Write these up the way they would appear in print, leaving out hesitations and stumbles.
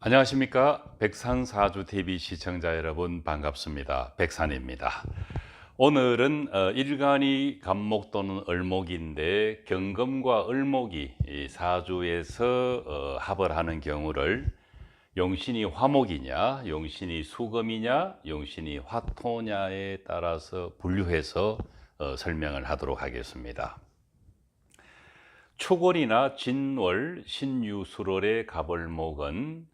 안녕하십니까. 백산사주 TV 시청자 여러분 반갑습니다. 백산입니다. 오늘은 일간이 갑목 또는 을목인데 경금과 을목이 이 사주에서 합을 하는 경우를 용신이 화목이냐, 용신이 수금이냐, 용신이 화토냐에 따라서 분류해서 설명을 하도록 하겠습니다. 초월이나 진월, 신유술월의 갑을목은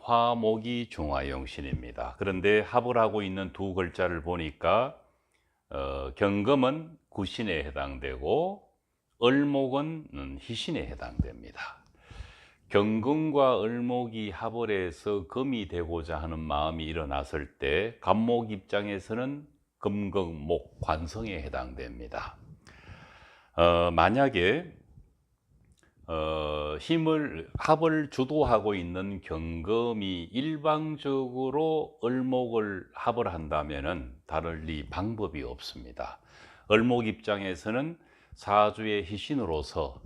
화목이 중화용신입니다. 그런데 합을 하고 있는 두 글자를 보니까 경금은 구신에 해당되고 을목은 희신에 해당됩니다. 경금과 을목이 합을 해서 금이 되고자 하는 마음이 일어났을 때 갑목 입장에서는 금극목 관성에 해당됩니다. 만약에 합을 주도하고 있는 경금이 일방적으로 을목을 합을 한다면은 달리 방법이 없습니다. 을목 입장에서는 사주의 희신으로서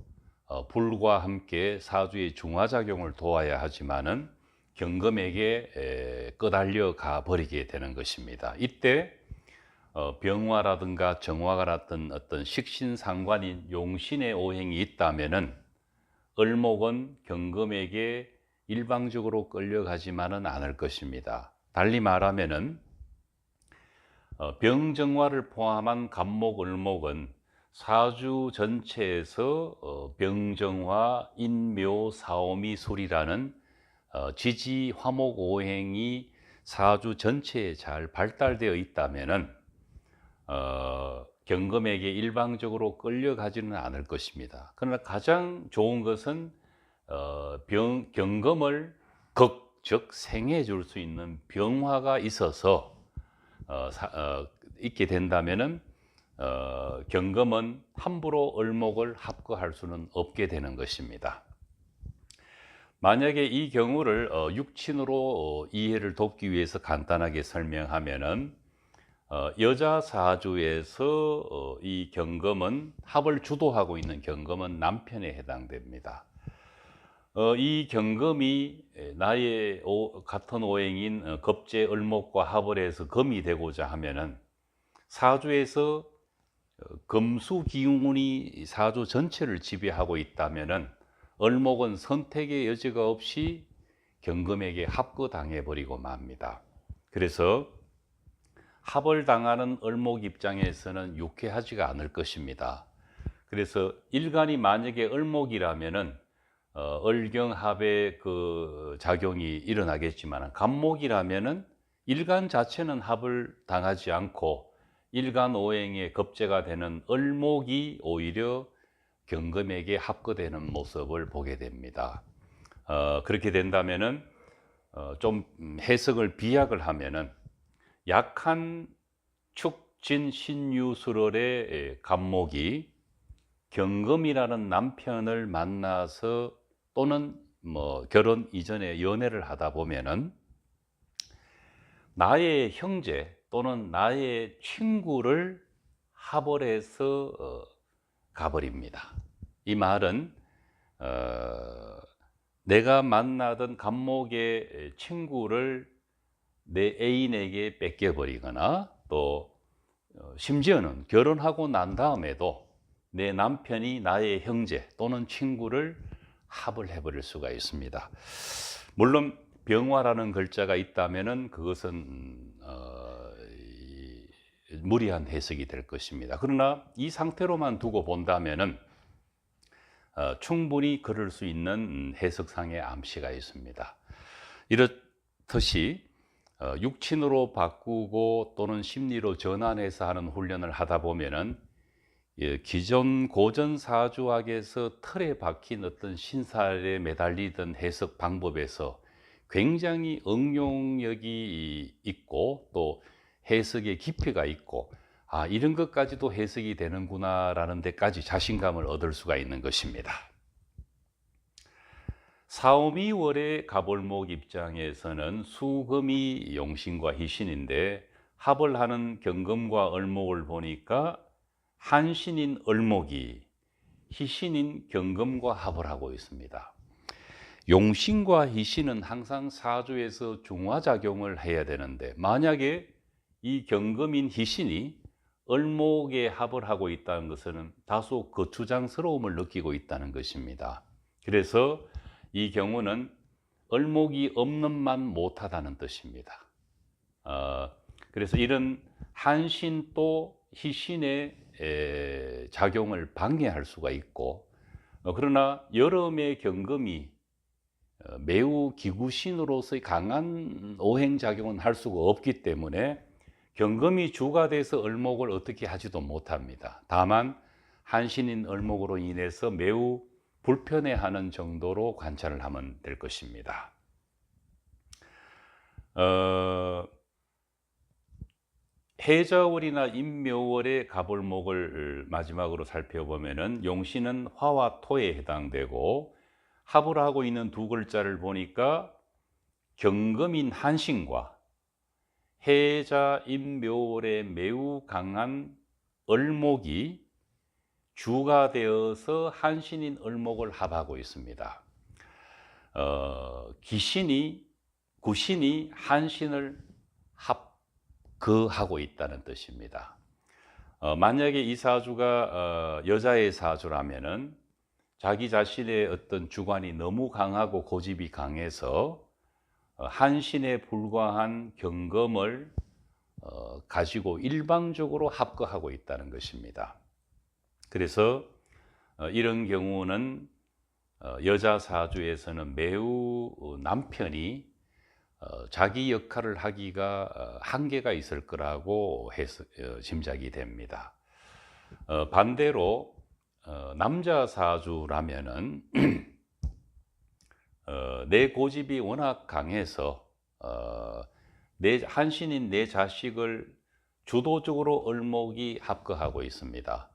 불과 함께 사주의 중화작용을 도와야 하지만은 경금에게 끄달려 가 버리게 되는 것입니다. 이때 병화라든가 정화가 같은 어떤 식신상관인 용신의 오행이 있다면은 을목은 경금에게 일방적으로 끌려가지만은 않을 것입니다. 달리 말하면은 병정화를 포함한 갑목, 을목은 사주 전체에서 병정화, 인묘, 사오미, 술이라는 지지, 화목, 오행이 사주 전체에 잘 발달되어 있다면은 경금에게 일방적으로 끌려가지는 않을 것입니다. 그러나 가장 좋은 것은 경금을 즉 생해 줄 수 있는 병화가 있어서 있게 된다면은 경금은 함부로 을목을 합거할 수는 없게 되는 것입니다. 만약에 이 경우를 육친으로 이해를 돕기 위해서 간단하게 설명하면은 여자 사주에서 이 경금은 합을 주도하고 있는 경금은 남편에 해당됩니다. 이 경금이 나의 같은 오행인 겁재 을목과 합을 해서 금이 되고자 하면은 사주에서 금수 기운이 사주 전체를 지배하고 있다면은 을목은 선택의 여지가 없이 경금에게 합거당해 버리고 맙니다. 그래서 합을 당하는 을목 입장에서는 유쾌하지가 않을 것입니다. 그래서 일간이 만약에 을목이라면은 을경합의 그 작용이 일어나겠지만 갑목이라면은 일간 자체는 합을 당하지 않고 일간 오행의 겁재가 되는 을목이 오히려 경금에게 합거되는 모습을 보게 됩니다. 그렇게 된다면은 좀 해석을 비약을 하면은 약한 축진 신유술월의 갑목이 경금이라는 남편을 만나서 또는 결혼 이전에 연애를 하다 보면은 나의 형제 또는 나의 친구를 합을 해서 가버립니다. 이 말은 내가 만나던 갑목의 친구를 내 애인에게 뺏겨버리거나 또 심지어는 결혼하고 난 다음에도 내 남편이 나의 형제 또는 친구를 합을 해버릴 수가 있습니다. 물론 병화라는 글자가 있다면은 그것은 무리한 해석이 될 것입니다. 그러나 이 상태로만 두고 본다면은 충분히 그럴 수 있는 해석상의 암시가 있습니다. 이렇듯이 육친으로 바꾸고 또는 심리로 전환해서 하는 훈련을 하다 보면은 기존 고전 사주학에서 틀에 박힌 어떤 신살에 매달리던 해석 방법에서 굉장히 응용력이 있고 또 해석의 깊이가 있고 이런 것까지도 해석이 되는구나라는 데까지 자신감을 얻을 수가 있는 것입니다. 사오미월의 갑을목 입장에서는 수금이 용신과 희신인데 합을 하는 경금과 을목을 보니까 한신인 을목이 희신인 경금과 합을 하고 있습니다. 용신과 희신은 항상 사주에서 중화작용을 해야 되는데, 만약에 이 경금인 희신이 을목에 합을 하고 있다는 것은 다소 거추장스러움을 느끼고 있다는 것입니다. 그래서 이 경우는 을목이 없는 만 못하다는 뜻입니다. 그래서 이런 한신 또 희신의 작용을 방해할 수가 있고, 그러나 여름의 경금이 매우 기구신으로서의 강한 오행작용은 할 수가 없기 때문에 경금이 주가 돼서 을목을 어떻게 하지도 못합니다. 다만 한신인 을목으로 인해서 매우 불편해하는 정도로 관찰을 하면 될 것입니다. 해자월이나 임묘월의 갑을목을 마지막으로 살펴보면은 용신은 화와 토에 해당되고, 합을 하고 있는 두 글자를 보니까 경금인 한신과 해자 임묘월에 매우 강한 을목이 주가 되어서 한신인 을목을 합하고 있습니다. 구신이 한신을 합거하고 있다는 뜻입니다. 만약에 이 사주가 여자의 사주라면은 자기 자신의 어떤 주관이 너무 강하고 고집이 강해서 한신에 불과한 경금을 가지고 일방적으로 합거하고 있다는 것입니다. 그래서 이런 경우는 여자 사주에서는 매우 남편이 자기 역할을 하기가 한계가 있을 거라고 짐작이 됩니다. 반대로 남자 사주라면은 내 고집이 워낙 강해서 한신인 내 자식을 주도적으로 을목이 합거하고 있습니다.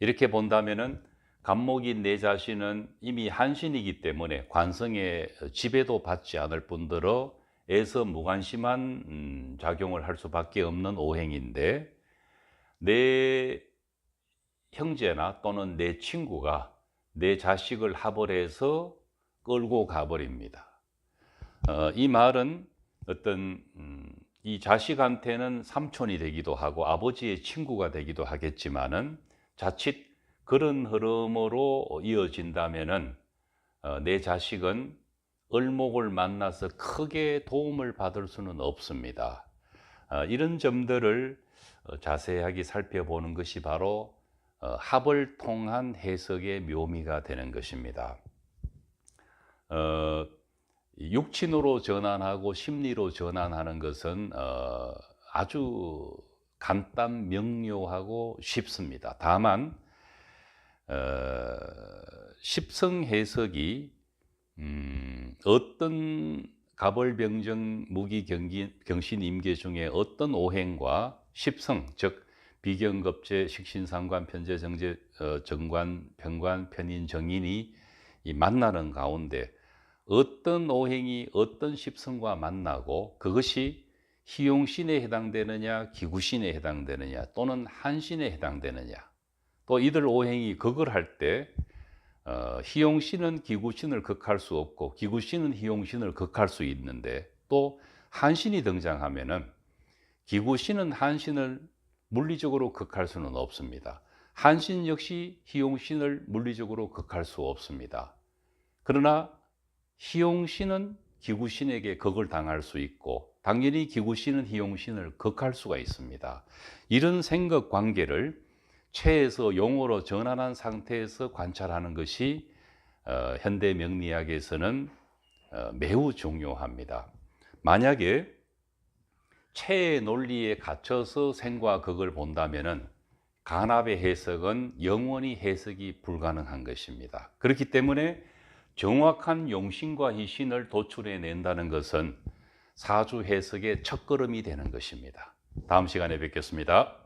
이렇게 본다면은 갑목인 내 자신은 이미 한신이기 때문에 관성에 지배도 받지 않을 뿐더러 애서 무관심한 작용을 할 수밖에 없는 오행인데, 내 형제나 또는 내 친구가 내 자식을 합을 해서 끌고 가버립니다. 이 말은 어떤 이 자식한테는 삼촌이 되기도 하고 아버지의 친구가 되기도 하겠지만은, 자칫 그런 흐름으로 이어진다면은 내 자식은 을목을 만나서 크게 도움을 받을 수는 없습니다. 이런 점들을 자세하게 살펴보는 것이 바로 합을 통한 해석의 묘미가 되는 것입니다. 육친으로 전환하고 심리로 전환하는 것은 아주 간단 명료하고 쉽습니다. 다만 십성 해석이 어떤 갑을병정 무기 경신 임계 중에 어떤 오행과 십성, 즉 비경겁재 식신상관 편재 정재 정관 편관 편인 정인이 만나는 가운데 어떤 오행이 어떤 십성과 만나고 그것이 희용신에 해당되느냐 기구신에 해당되느냐 또는 한신에 해당되느냐, 또 이들 오행이 극을 할 때 희용신은 기구신을 극할 수 없고 기구신은 희용신을 극할 수 있는데, 또 한신이 등장하면은 기구신은 한신을 물리적으로 극할 수는 없습니다. 한신 역시 희용신을 물리적으로 극할 수 없습니다. 그러나 희용신은 기구신에게 극을 당할 수 있고 당연히 기구신은 희용신을 극할 수가 있습니다. 이런 생각 관계를 체에서 용으로 전환한 상태에서 관찰하는 것이 현대 명리학에서는 매우 중요합니다. 만약에 체의 논리에 갇혀서 생과 극을 본다면은 간합의 해석은 영원히 해석이 불가능한 것입니다. 그렇기 때문에 정확한 용신과 희신을 도출해 낸다는 것은 사주 해석의 첫걸음이 되는 것입니다. 다음 시간에 뵙겠습니다.